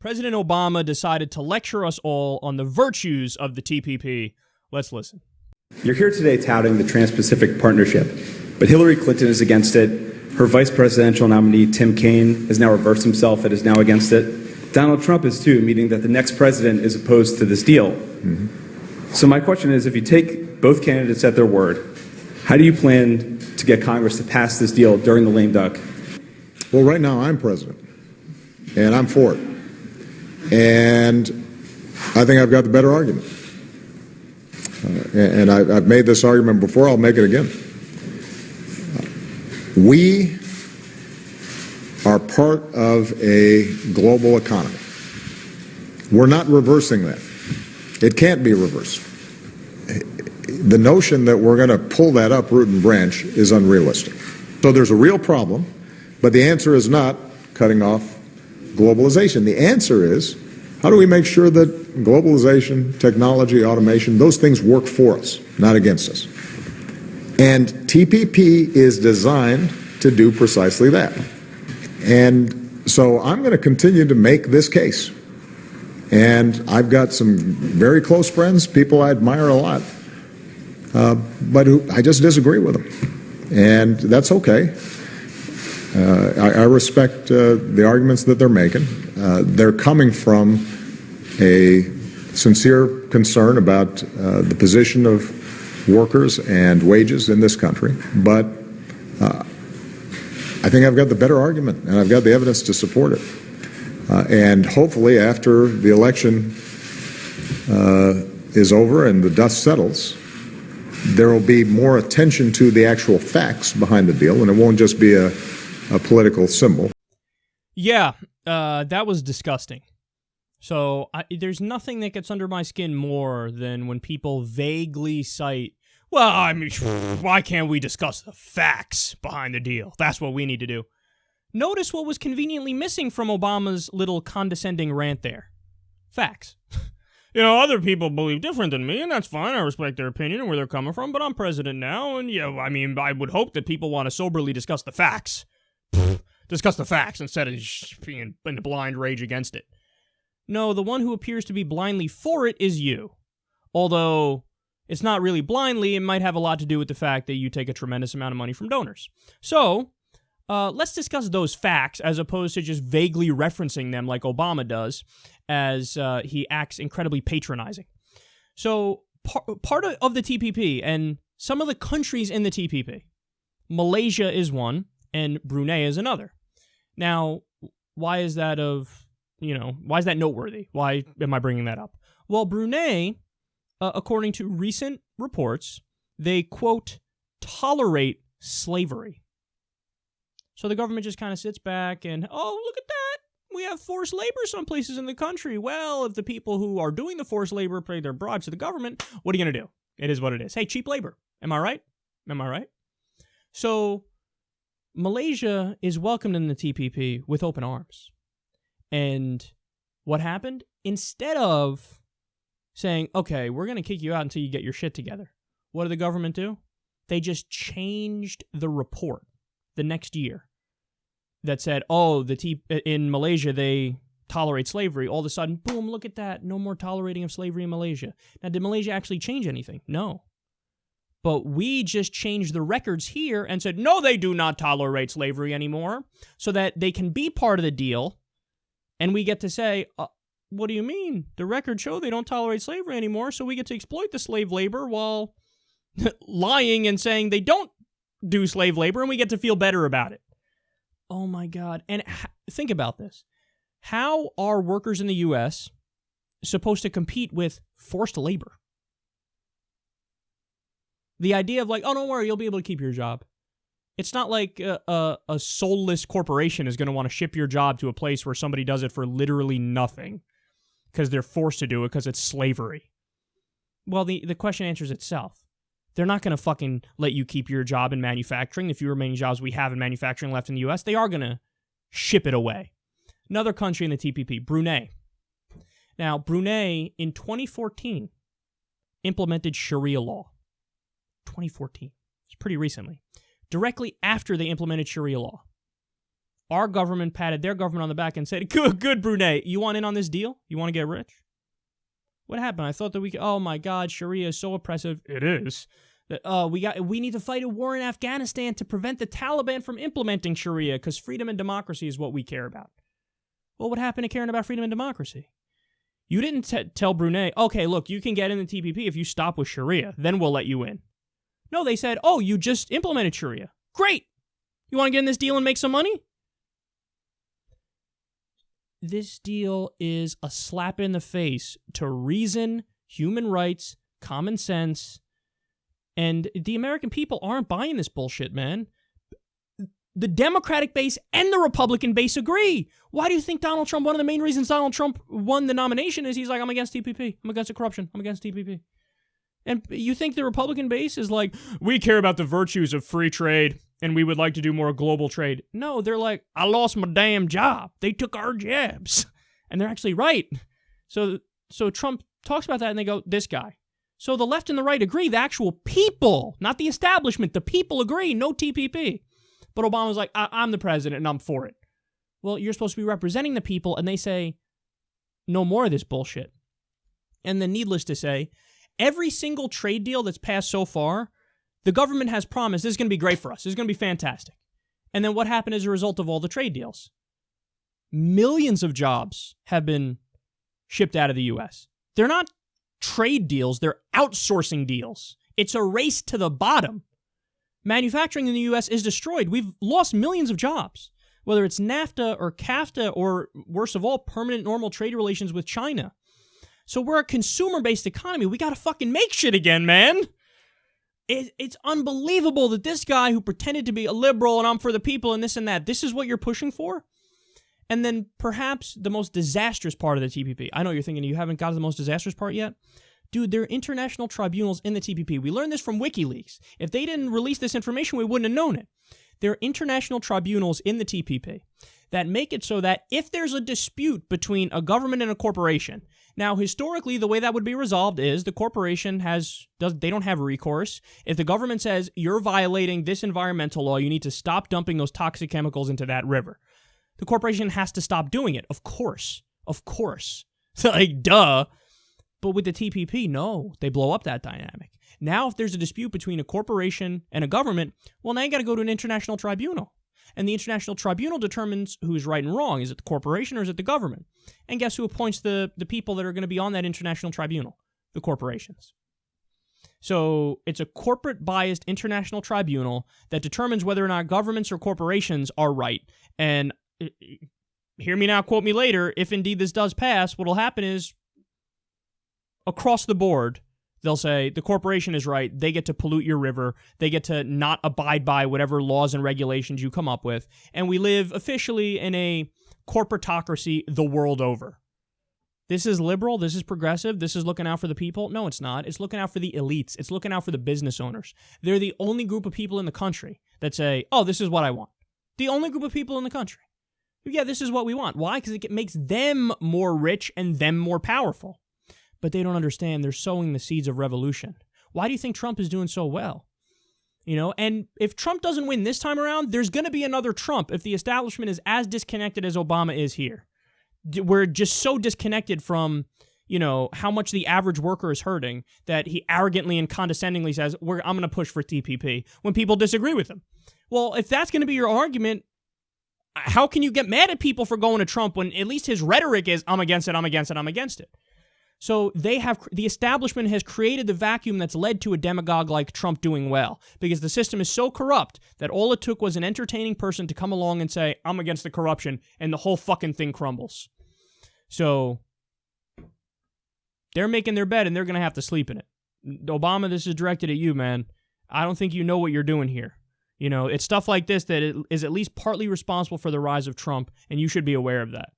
President Obama decided to lecture us all on the virtues of the TPP. Let's listen. You're here today touting the Trans-Pacific Partnership, but Hillary Clinton is against it. Her vice presidential nominee, Tim Kaine, has now reversed himself and is now against it. Donald Trump is too, meaning that the next president is opposed to this deal. Mm-hmm. So my question is, if you take both candidates at their word, how do you plan to get Congress to pass this deal during the lame duck? Well, right now I'm president, and I'm for it. And I think I've got the better argument. And I've made this argument before, I'll make it again. We are part of a global economy. We're not reversing that. It can't be reversed. The notion that we're going to pull that up root and branch is unrealistic. So there's a real problem, but the answer is not cutting off globalization. The answer is, how do we make sure that globalization, technology, automation, those things work for us, not against us? And TPP is designed to do precisely that. And so I'm going to continue to make this case. And I've got some very close friends, people I admire a lot, but who I just disagree with them. And that's okay. I respect the arguments that they're making. They're coming from a sincere concern about the position of workers and wages in this country. But I think I've got the better argument, and I've got the evidence to support it. And hopefully after the election is over and the dust settles, there will be more attention to the actual facts behind the deal, and it won't just be a political symbol. Yeah, that was disgusting. So there's nothing that gets under my skin more than when people vaguely cite, well, I mean, why can't we discuss the facts behind the deal? That's what we need to do. Notice what was conveniently missing from Obama's little condescending rant there. Facts. You know, other people believe different than me, and that's fine. I respect their opinion and where they're coming from, but I'm president now, and yeah, I mean, I would hope that people want to soberly discuss the facts. Discuss the facts instead of just being in a blind rage against it. No, the one who appears to be blindly for it is you. Although it's not really blindly, it might have a lot to do with the fact that you take a tremendous amount of money from donors. So, let's discuss those facts as opposed to just vaguely referencing them like Obama does, as he acts incredibly patronizing. So, part of the TPP and some of the countries in the TPP, Malaysia is one, and Brunei is another. Now, why is that noteworthy? Why am I bringing that up? Well, Brunei, according to recent reports, they, quote, tolerate slavery. So the government just kind of sits back and, oh, look at that. We have forced labor some places in the country. Well, if the people who are doing the forced labor pay their bribes to the government, what are you going to do? It is what it is. Hey, cheap labor. Am I right? Am I right? So Malaysia is welcomed in the TPP with open arms. And what happened? Instead of saying, okay, we're going to kick you out until you get your shit together, what did the government do? They just changed the report the next year that said, oh, in Malaysia, they tolerate slavery. All of a sudden, boom, look at that. No more tolerating of slavery in Malaysia. Now, did Malaysia actually change anything? No. But we just changed the records here and said, no, they do not tolerate slavery anymore, so that they can be part of the deal. And we get to say, what do you mean? The records show they don't tolerate slavery anymore, so we get to exploit the slave labor while lying and saying they don't do slave labor, and we get to feel better about it. Oh my God. And think about this. How are workers in the U.S. supposed to compete with forced labor? The idea of like, oh, don't worry, you'll be able to keep your job. It's not like a soulless corporation is going to want to ship your job to a place where somebody does it for literally nothing because they're forced to do it because it's slavery. Well, the question answers itself. They're not going to fucking let you keep your job in manufacturing. The few remaining jobs we have in manufacturing left in the U.S., they are going to ship it away. Another country in the TPP, Brunei. Now, Brunei, in 2014, implemented Sharia law. 2014. It's pretty recently. Directly after they implemented Sharia law, our government patted their government on the back and said, good, Brunei. You want in on this deal? You want to get rich? What happened? I thought that we could, oh my God, Sharia is so oppressive. It is. We need to fight a war in Afghanistan to prevent the Taliban from implementing Sharia because freedom and democracy is what we care about. Well, what happened to caring about freedom and democracy? You didn't tell Brunei, okay, look, you can get in the TPP if you stop with Sharia. Then we'll let you in. No, they said, oh, you just implemented Sharia. Great. You want to get in this deal and make some money? This deal is a slap in the face to reason, human rights, common sense, and the American people aren't buying this bullshit, man. The Democratic base and the Republican base agree. Why do you think Donald Trump, one of the main reasons Donald Trump won the nomination is he's like, I'm against TPP. I'm against the corruption. I'm against TPP. And you think the Republican base is like, we care about the virtues of free trade and we would like to do more global trade. No, they're like, I lost my damn job. They took our jobs. And they're actually right. So Trump talks about that and they go, this guy. So the left and the right agree. The actual people, not the establishment, the people agree, no TPP. But Obama's like, I'm the president and I'm for it. Well, you're supposed to be representing the people, and they say, no more of this bullshit. And then needless to say, every single trade deal that's passed so far, the government has promised this is going to be great for us. This is going to be fantastic. And then what happened as a result of all the trade deals? Millions of jobs have been shipped out of the U.S. They're not trade deals, they're outsourcing deals. It's a race to the bottom. Manufacturing in the U.S. is destroyed. We've lost millions of jobs, whether it's NAFTA or CAFTA or, worst of all, permanent normal trade relations with China. So we're a consumer-based economy. We got to fucking make shit again, man. It's unbelievable that this guy who pretended to be a liberal and I'm for the people and this and that, this is what you're pushing for? And then perhaps the most disastrous part of the TPP. I know you're thinking you haven't got to the most disastrous part yet. Dude, there are international tribunals in the TPP. We learned this from WikiLeaks. If they didn't release this information, we wouldn't have known it. There are international tribunals in the TPP that make it so that if there's a dispute between a government and a corporation, now historically the way that would be resolved is the corporation they don't have recourse. If the government says you're violating this environmental law, you need to stop dumping those toxic chemicals into that river, the corporation has to stop doing it. Of course. Like, duh. But with the TPP, no, they blow up that dynamic. Now, if there's a dispute between a corporation and a government, well, now you got to go to an international tribunal. And the international tribunal determines who's right and wrong. Is it the corporation or is it the government? And guess who appoints the people that are going to be on that international tribunal? The corporations. So it's a corporate-biased international tribunal that determines whether or not governments or corporations are right. And hear me now, quote me later, if indeed this does pass, what will happen is across the board, they'll say the corporation is right. They get to pollute your river. They get to not abide by whatever laws and regulations you come up with. And we live officially in a corporatocracy the world over. This is liberal. This is progressive. This is looking out for the people. No, it's not. It's looking out for the elites. It's looking out for the business owners. They're the only group of people in the country that say, oh, this is what I want. The only group of people in the country. Yeah, this is what we want. Why? Because it makes them more rich and them more powerful. But they don't understand they're sowing the seeds of revolution. Why do you think Trump is doing so well? And if Trump doesn't win this time around, there's going to be another Trump if the establishment is as disconnected as Obama is here. We're just so disconnected from, how much the average worker is hurting that he arrogantly and condescendingly says, I'm going to push for TPP when people disagree with him. Well, if that's going to be your argument, how can you get mad at people for going to Trump when at least his rhetoric is, I'm against it, I'm against it, I'm against it. So the establishment has created the vacuum that's led to a demagogue like Trump doing well, because the system is so corrupt that all it took was an entertaining person to come along and say, I'm against the corruption, and the whole fucking thing crumbles. So they're making their bed, and they're going to have to sleep in it. Obama, this is directed at you, man. I don't think you know what you're doing here. It's stuff like this that is at least partly responsible for the rise of Trump, and you should be aware of that.